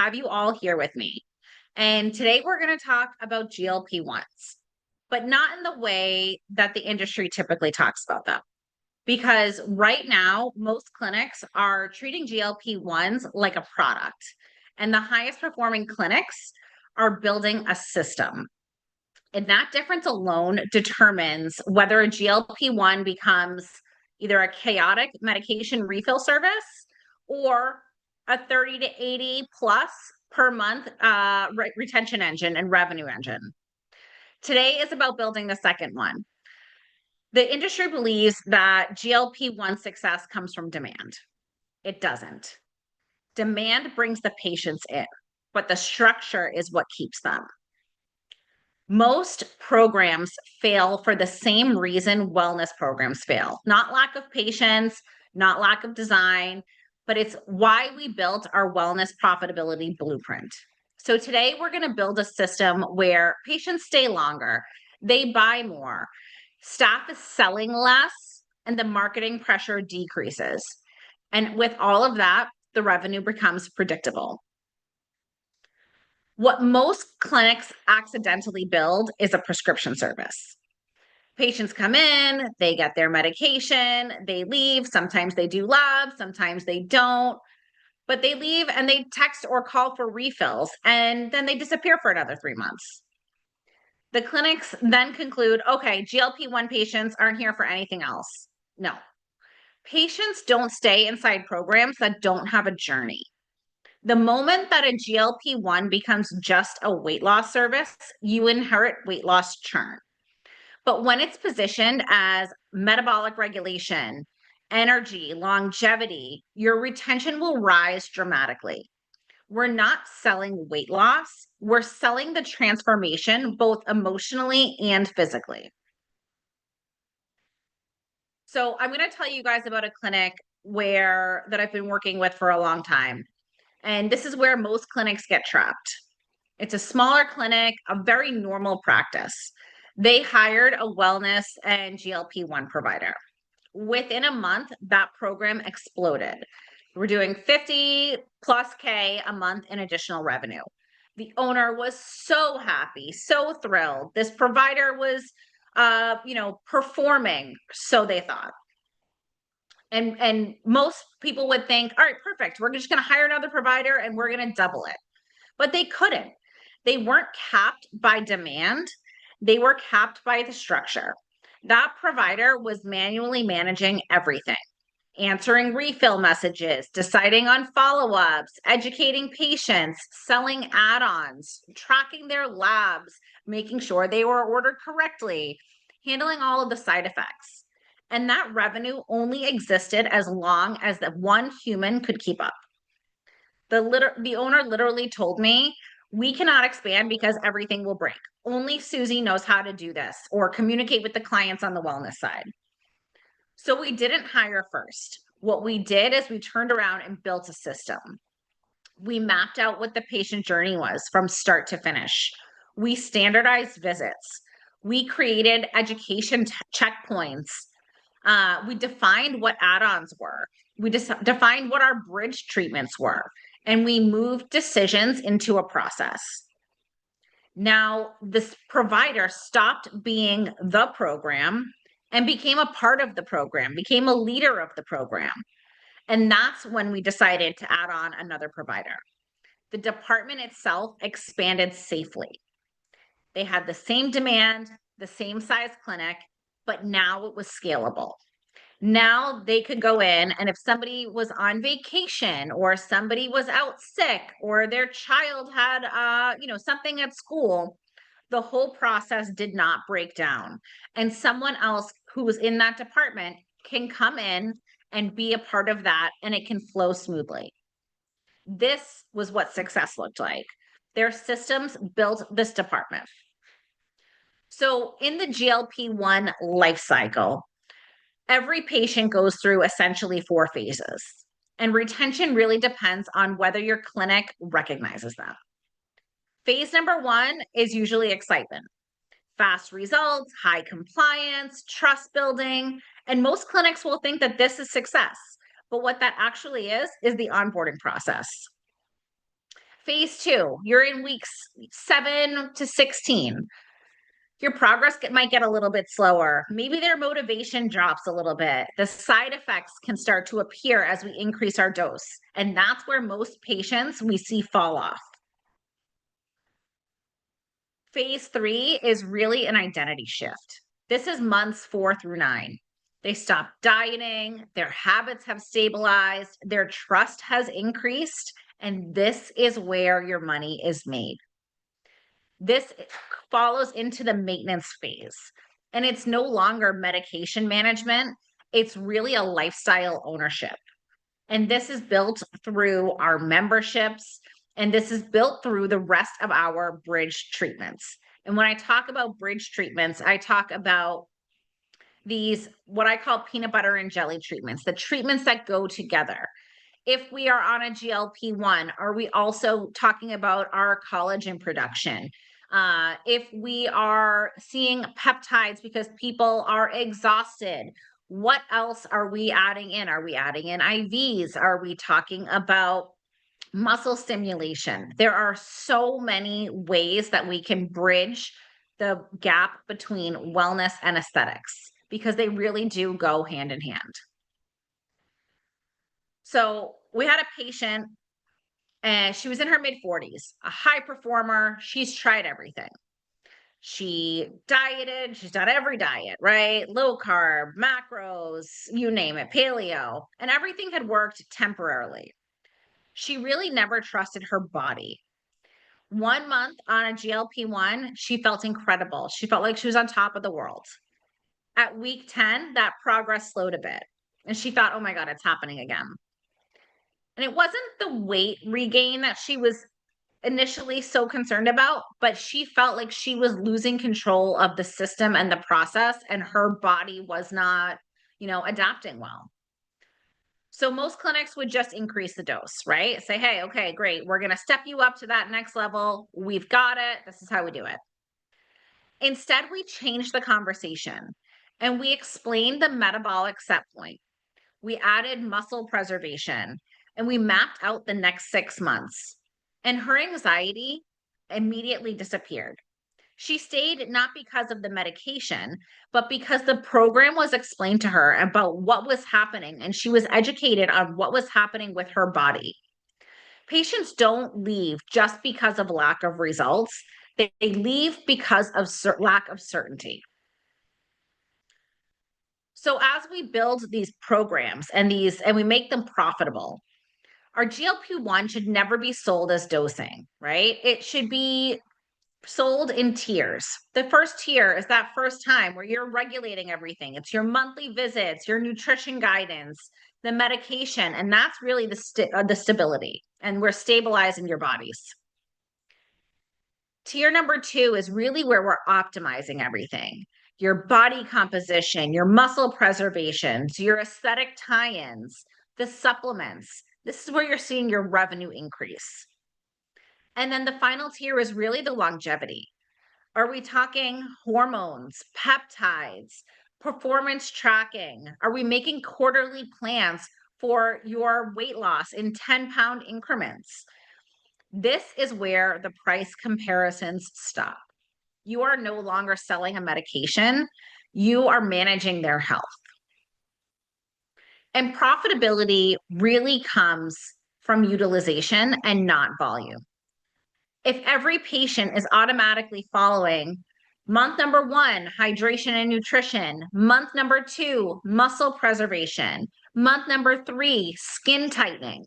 have you all here with me. And today we're going to talk about GLP-1s, but not in the way that the industry typically talks about them. Because right now, most clinics are treating GLP-1s like a product, and the highest performing clinics are building a system. And that difference alone determines whether a GLP-1 becomes either a chaotic medication refill service or a 30 to 80 plus per month retention engine and revenue engine. Today is about building the second one. The industry believes that GLP-1 success comes from demand. It doesn't. Demand brings the patients in, but the structure is what keeps them. Most programs fail for the same reason wellness programs fail. Not lack of patience, not lack of design, but it's why we built our wellness profitability blueprint. So today we're going to build a system where patients stay longer, they buy more, staff is selling less, and the marketing pressure decreases. And with all of that, the revenue becomes predictable. What most clinics accidentally build is a prescription service. Patients come in, they get their medication, they leave. Sometimes they do labs, sometimes they don't, but they leave and they text or call for refills, and then they disappear for another 3 months. The clinics then conclude, okay, GLP-1 patients aren't here for anything else. No. Patients don't stay inside programs that don't have a journey. The moment that a GLP-1 becomes just a weight loss service, you inherit weight loss churn. But when it's positioned as metabolic regulation, energy, longevity, your retention will rise dramatically. We're not selling weight loss, we're selling the transformation both emotionally and physically. So I'm going to tell you guys about a clinic that I've been working with for a long time. And this is where most clinics get trapped. It's a smaller clinic, a very normal practice. They hired a wellness and GLP-1 provider. Within a month, that program exploded. We're doing 50 plus K a month in additional revenue. The owner was so happy, so thrilled. This provider was, performing, so they thought. And most people would think, all right, perfect. We're just going to hire another provider and we're going to double it. But they couldn't. They weren't capped by demand. They were capped by the structure. That provider was manually managing everything, answering refill messages, deciding on follow-ups, educating patients, selling add-ons, tracking their labs, making sure they were ordered correctly, handling all of the side effects. And that revenue only existed as long as that one human could keep up. The owner literally told me, we cannot expand because everything will break. Only Susie knows how to do this or communicate with the clients on the wellness side. So we didn't hire first. What we did is we turned around and built a system. We mapped out what the patient journey was from start to finish. We standardized visits. We created education checkpoints. We defined what add-ons were. We defined what our bridge treatments were, and we moved decisions into a process. Now, this provider stopped being the program and became a part of the program, became a leader of the program. And that's when we decided to add on another provider. The department itself expanded safely. They had the same demand, the same size clinic, but now it was scalable. Now they could go in, and if somebody was on vacation or somebody was out sick or their child had something at school, the whole process did not break down. And someone else who was in that department can come in and be a part of that, and it can flow smoothly. This was what success looked like. Their systems built this department. So in the GLP-1 life cycle, every patient goes through essentially 4 phases, and retention really depends on whether your clinic recognizes them. Phase number 1 is usually excitement, fast results, high compliance, trust building, and most clinics will think that this is success. But what that actually is the onboarding process. Phase 2, you're in weeks 7 to 16. Your progress might get a little bit slower. Maybe their motivation drops a little bit. The side effects can start to appear as we increase our dose. And that's where most patients we see fall off. Phase 3 is really an identity shift. This is months 4 through 9. They stop dieting, their habits have stabilized, their trust has increased, and this is where your money is made. This follows into the maintenance phase, and it's no longer medication management. It's really a lifestyle ownership. And this is built through our memberships, and this is built through the rest of our bridge treatments. And when I talk about bridge treatments, I talk about these, what I call peanut butter and jelly treatments, the treatments that go together. If we are on a GLP-1, are we also talking about our collagen production? If we are seeing peptides because people are exhausted, what else are we adding in? Are we adding in IVs? Are we talking about muscle stimulation? There are so many ways that we can bridge the gap between wellness and aesthetics because they really do go hand in hand. So we had a patient and she was in her mid 40s, a high performer. She's tried everything. She dieted, she's done every diet, right? Low carb, macros, you name it, paleo, and everything had worked temporarily. She really never trusted her body. 1 month on a GLP-1, she felt incredible. She felt like she was on top of the world. At week 10, that progress slowed a bit. And she thought, oh my God, it's happening again. And it wasn't the weight regain that she was initially so concerned about, but she felt like she was losing control of the system and the process, and her body was not, adapting well. So most clinics would just increase the dose, right? Say, hey, okay, great. We're going to step you up to that next level. We've got it. This is how we do it. Instead, we changed the conversation and we explained the metabolic set point. We added muscle preservation and we mapped out the next 6 months. And her anxiety immediately disappeared. She stayed not because of the medication, but because the program was explained to her about what was happening and she was educated on what was happening with her body. Patients don't leave just because of lack of results. They leave because of lack of certainty. So as we build these programs and we make them profitable, our GLP-1 should never be sold as dosing, right? It should be sold in tiers. The first tier is that first time where you're regulating everything. It's your monthly visits, your nutrition guidance, the medication, and that's really the stability. And we're stabilizing your bodies. Tier number 2 is really where we're optimizing everything. Your body composition, your muscle preservations, your aesthetic tie-ins, the supplements. This is where you're seeing your revenue increase. And then the final tier is really the longevity. Are we talking hormones, peptides, performance tracking? Are we making quarterly plans for your weight loss in 10-pound increments? This is where the price comparisons stop. You are no longer selling a medication, you are managing their health. And profitability really comes from utilization and not volume. If every patient is automatically following month number 1, hydration and nutrition, month number 2, muscle preservation, month number 3, skin tightening,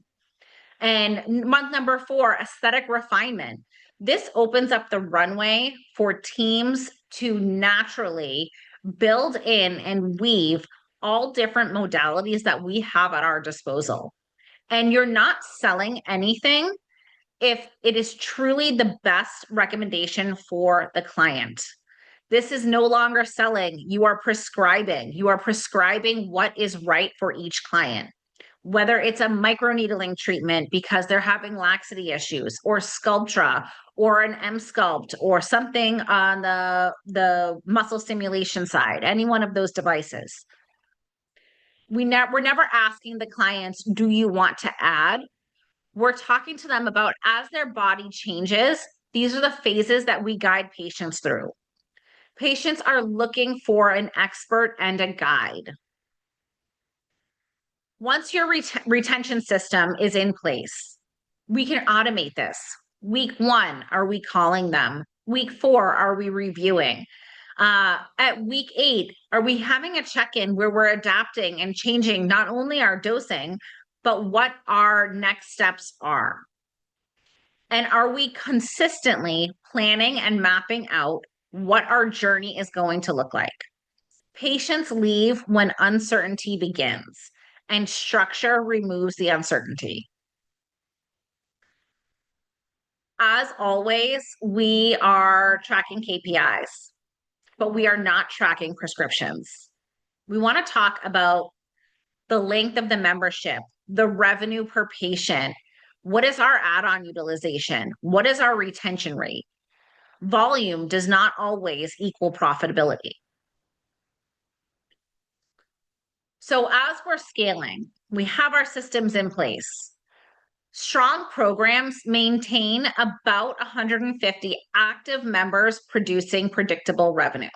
and month number 4, aesthetic refinement, this opens up the runway for teams to naturally build in and weave all different modalities that we have at our disposal. And you're not selling anything if it is truly the best recommendation for the client. This is no longer selling. You are prescribing. You are prescribing what is right for each client, whether it's a microneedling treatment because they're having laxity issues, or Sculptra, or an M-Sculpt, or something on the muscle stimulation side, any one of those devices. We're never asking the clients, do you want to add? We're talking to them about as their body changes, these are the phases that we guide patients through. Patients are looking for an expert and a guide. Once your retention system is in place, we can automate this. Week 1, are we calling them? Week 4, are we reviewing? At week 8, are we having a check-in where we're adapting and changing not only our dosing, but what our next steps are? And are we consistently planning and mapping out what our journey is going to look like? Patients leave when uncertainty begins, and structure removes the uncertainty. As always, we are tracking KPIs, but we are not tracking prescriptions. We want to talk about the length of the membership, the revenue per patient. What is our add-on utilization? What is our retention rate? Volume does not always equal profitability. So as we're scaling, we have our systems in place. Strong programs maintain about 150 active members producing predictable revenue.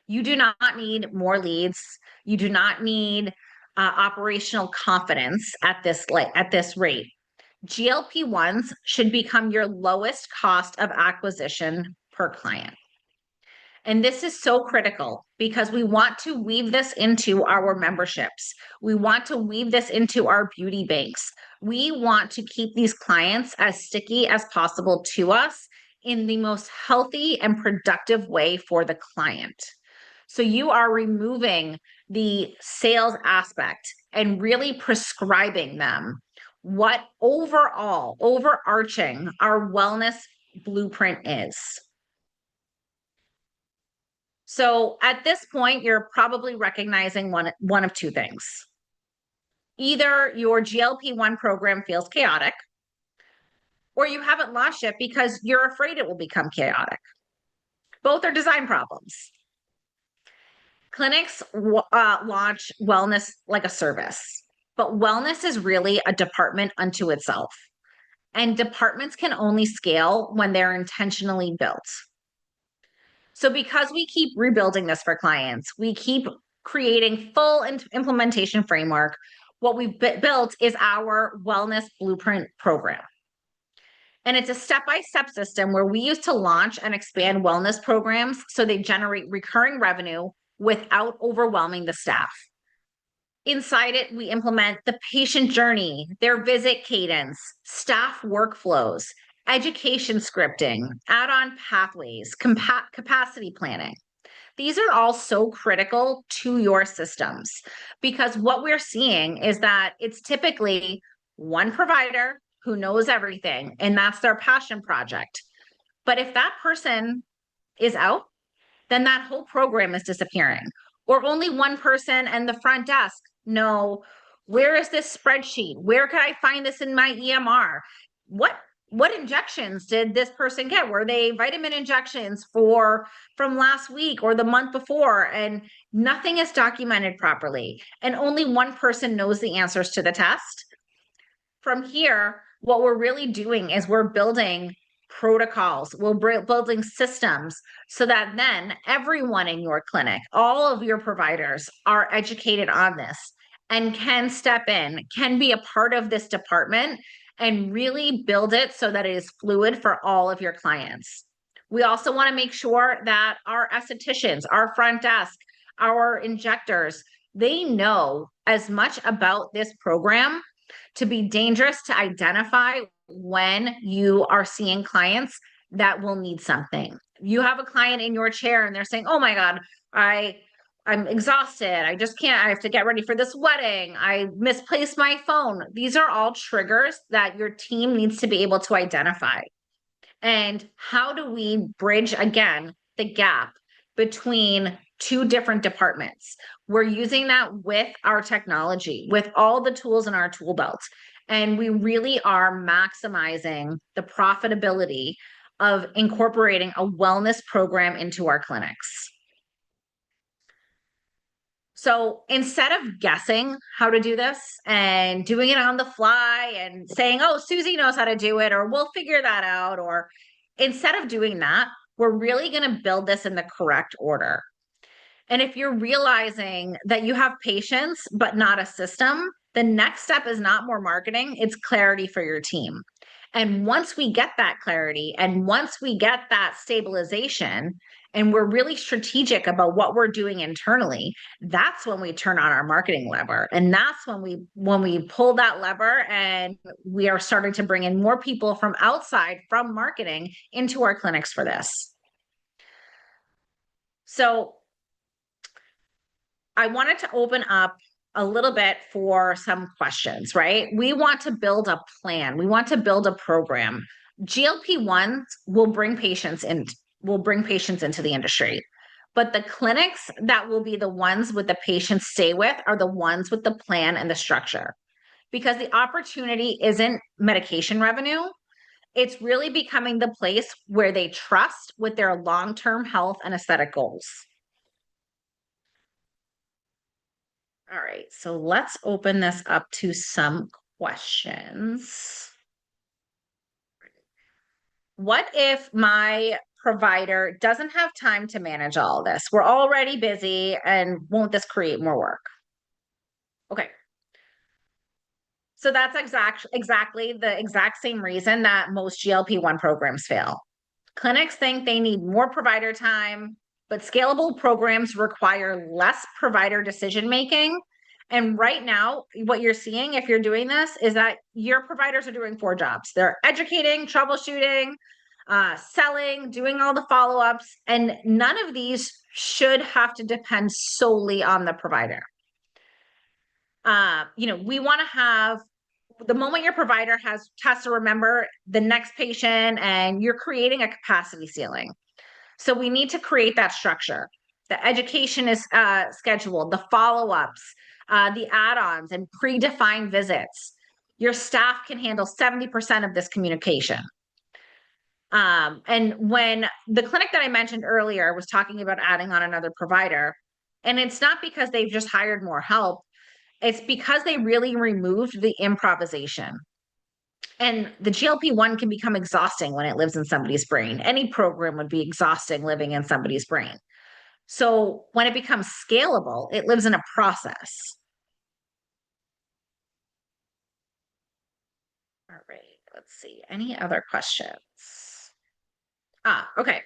You do not need more leads. You do not need operational confidence at this rate. GLP-1s should become your lowest cost of acquisition per client. And this is so critical because we want to weave this into our memberships. We want to weave this into our beauty banks. We want to keep these clients as sticky as possible to us in the most healthy and productive way for the client. So you are removing the sales aspect and really prescribing them what overall, overarching our wellness blueprint is. So at this point, you're probably recognizing one of two things. Either your GLP-1 program feels chaotic, or you haven't launched it because you're afraid it will become chaotic. Both are design problems. Clinics launch wellness like a service, but wellness is really a department unto itself. And departments can only scale when they're intentionally built. So because we keep rebuilding this for clients, we keep creating full implementation framework, what we've built is our wellness blueprint program. And it's a step-by-step system where we use to launch and expand wellness programs so they generate recurring revenue without overwhelming the staff. Inside it, we implement the patient journey, their visit cadence, staff workflows, education scripting, add-on pathways, capacity planning. These are all so critical to your systems because what we're seeing is that it's typically one provider who knows everything, and that's their passion project. But if that person is out, then that whole program is disappearing. Or only one person and the front desk know, where is this spreadsheet? Where can I find this in my EMR? What injections did this person get? Were they vitamin injections from last week or the month before? And nothing is documented properly. And only one person knows the answers to the test. From here, what we're really doing is we're building protocols, we're building systems so that then everyone in your clinic, all of your providers are educated on this and can step in, can be a part of this department and really build it so that it is fluid for all of your clients. We also want to make sure that our estheticians, our front desk, our injectors, they know as much about this program to be dangerous to identify when you are seeing clients that will need something. You have a client in your chair and they're saying, oh my God, I'm exhausted. I just can't, I have to get ready for this wedding. I misplaced my phone. These are all triggers that your team needs to be able to identify. And how do we bridge again the gap between two different departments? We're using that with our technology, with all the tools in our tool belt. And we really are maximizing the profitability of incorporating a wellness program into our clinics. So instead of guessing how to do this and doing it on the fly and saying, oh, Susie knows how to do it, or we'll figure that out, or instead of doing that, we're really going to build this in the correct order. And if you're realizing that you have patience, but not a system, the next step is not more marketing, it's clarity for your team. And once we get that clarity and once we get that stabilization and we're really strategic about what we're doing internally, that's when we turn on our marketing lever. And that's when we pull that lever and we are starting to bring in more people from outside from marketing into our clinics for this. So I wanted to open up a little bit for some questions, right? We want to build a plan. We want to build a program. GLP-1s will bring patients into the industry. But the clinics that will be the ones with the patients stay with are the ones with the plan and the structure. Because the opportunity isn't medication revenue. It's really becoming the place where they trust with their long-term health and aesthetic goals. All right, so let's open this up to some questions. What if my provider doesn't have time to manage all this? We're already busy, and won't this create more work? Okay. So that's exactly the exact same reason that most GLP-1 programs fail. Clinics think they need more provider time, but scalable programs require less provider decision making. And right now, what you're seeing if you're doing this is that your providers are doing 4 jobs. They're educating, troubleshooting, selling, doing all the follow-ups, and none of these should have to depend solely on the provider. We want to have the moment your provider has to remember the next patient and you're creating a capacity ceiling. So we need to create that structure. The education is scheduled, the follow-ups, the add-ons and predefined visits. Your staff can handle 70% of this communication. And when the clinic that I mentioned earlier was talking about adding on another provider, and it's not because they've just hired more help, it's because they really removed the improvisation. And the GLP-1 can become exhausting when it lives in somebody's brain. Any program would be exhausting living in somebody's brain. So when it becomes scalable, it lives in a process. All right, let's see. Any other questions? Okay.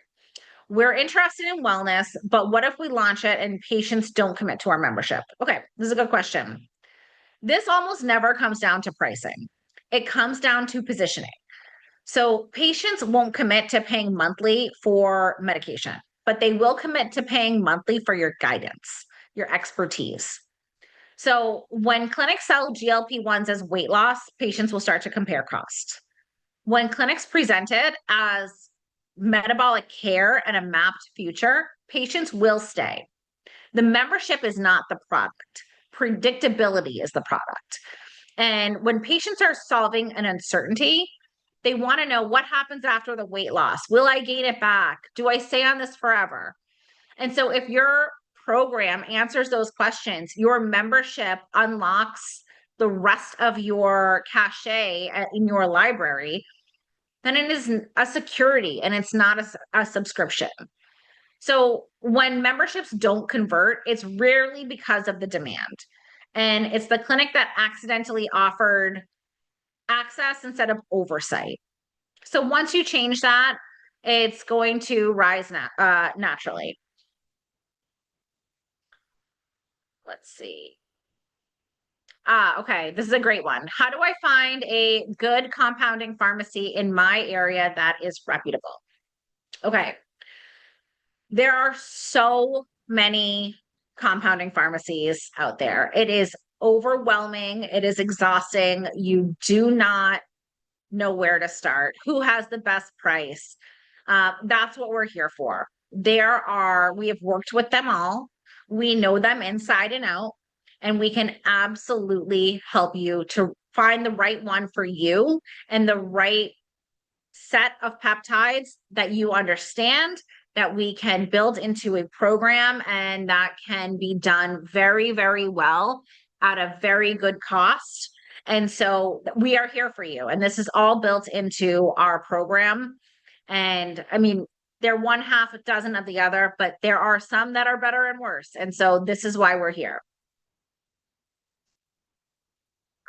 We're interested in wellness, but what if we launch it and patients don't commit to our membership? Okay, this is a good question. This almost never comes down to pricing. It comes down to positioning. So patients won't commit to paying monthly for medication, but they will commit to paying monthly for your guidance, your expertise. So when clinics sell GLP-1s as weight loss, patients will start to compare cost. When clinics present it as metabolic care and a mapped future, patients will stay. The membership is not the product. Predictability is the product. And when patients are solving an uncertainty, they want to know what happens after the weight loss. Will I gain it back? Do I stay on this forever? And so if your program answers those questions, your membership unlocks the rest of your cachet in your library, then it is a security and it's not a subscription. So when memberships don't convert, it's rarely because of the demand. And it's the clinic that accidentally offered access instead of oversight. So once you change that, it's going to rise naturally. Let's see. Okay, this is a great one. How do I find a good compounding pharmacy in my area that is reputable? Okay. There are so many compounding pharmacies out there. It is overwhelming. It is exhausting. You do not know where to start. Who has the best price? That's what we're here for. We have worked with them all. We know them inside and out, and we can absolutely help you to find the right one for you and the right set of peptides that you understand, that we can build into a program, and that can be done very, very well at a very good cost. And so we are here for you. And this is all built into our program. And I mean, they're one half a dozen of the other, but there are some that are better and worse. And so this is why we're here.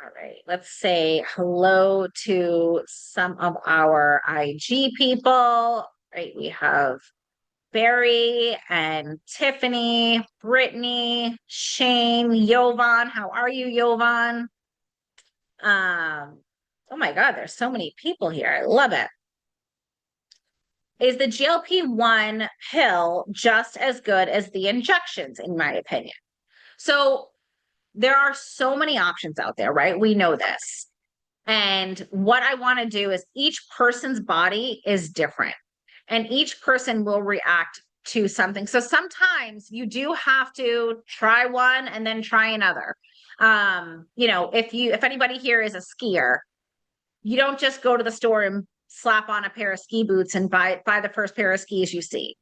All right, let's say hello to some of our IG people. All right, we have Barry and Tiffany, Brittany, Shane, Yovan. How are you, Yovan? Oh my God, there's so many people here. I love it. Is the GLP-1 pill just as good as the injections, in my opinion? So there are so many options out there, right? We know this. And what I want to do is each person's body is different and each person will react to something. So sometimes you do have to try one and then try another. If anybody here is a skier, you don't just go to the store and slap on a pair of ski boots and buy the first pair of skis you see.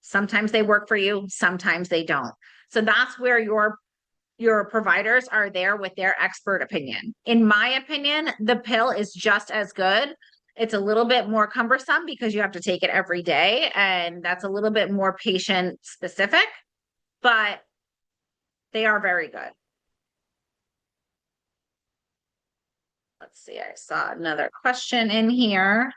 Sometimes they work for you, sometimes they don't. So that's where your providers are there with their expert opinion. In my opinion, the pill is just as good. It's a little bit more cumbersome because you have to take it every day, and that's a little bit more patient specific, but they are very good. Let's see, I saw another question in here.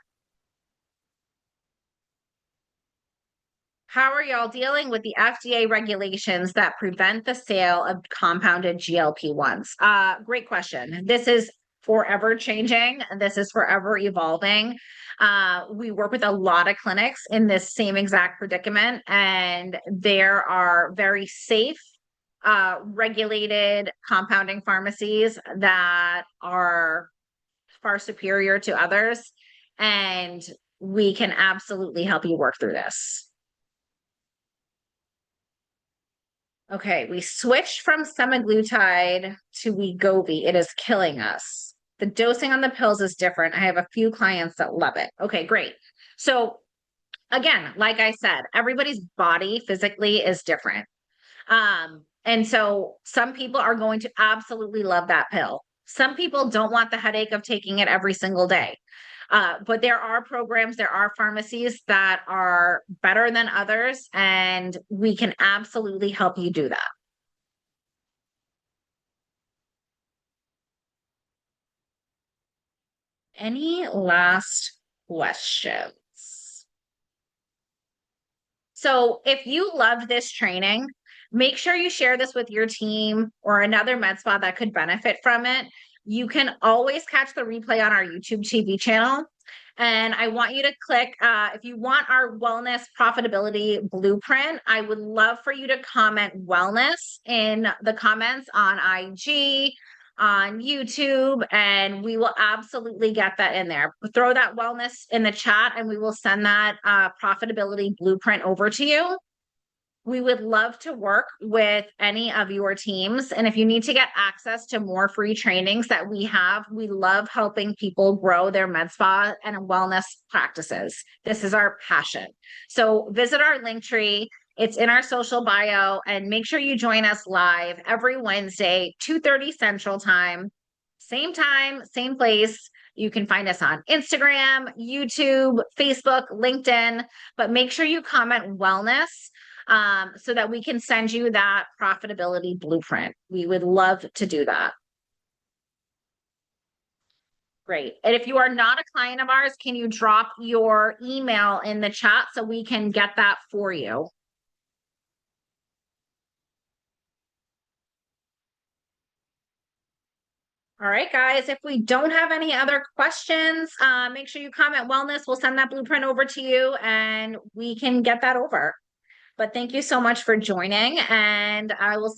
How are y'all dealing with the FDA regulations that prevent the sale of compounded GLP-1s? Great question. This is forever changing. This is forever evolving. We work with a lot of clinics in this same exact predicament, and there are very safe, regulated compounding pharmacies that are far superior to others. And we can absolutely help you work through this. Okay, we switched from semaglutide to Wegovy. It is killing us. The dosing on the pills is different. I have a few clients that love it. Okay, great. So again, like I said, everybody's body physically is different. And so some people are going to absolutely love that pill. Some people don't want the headache of taking it every single day. But there are programs, there are pharmacies that are better than others, and we can absolutely help you do that. Any last questions? So if you love this training, make sure you share this with your team or another med spa that could benefit from it. You can always catch the replay on our YouTube TV channel. And I want you to click, if you want our wellness profitability blueprint, I would love for you to comment wellness in the comments on IG, on YouTube, and we will absolutely get that in there. Throw that wellness in the chat and we will send that profitability blueprint over to you. We would love to work with any of your teams. And if you need to get access to more free trainings that we have, we love helping people grow their med spa and wellness practices. This is our passion. So visit our link tree. It's in our social bio, and make sure you join us live every Wednesday, 2:30 Central Time, same place. You can find us on Instagram, YouTube, Facebook, LinkedIn, but make sure you comment wellness so that we can send you that profitability blueprint. We would love to do that. Great. And if you are not a client of ours, can you drop your email in the chat so we can get that for you? All right, guys, if we don't have any other questions, make sure you comment wellness. We'll send that blueprint over to you and we can get that over. But thank you so much for joining, and I will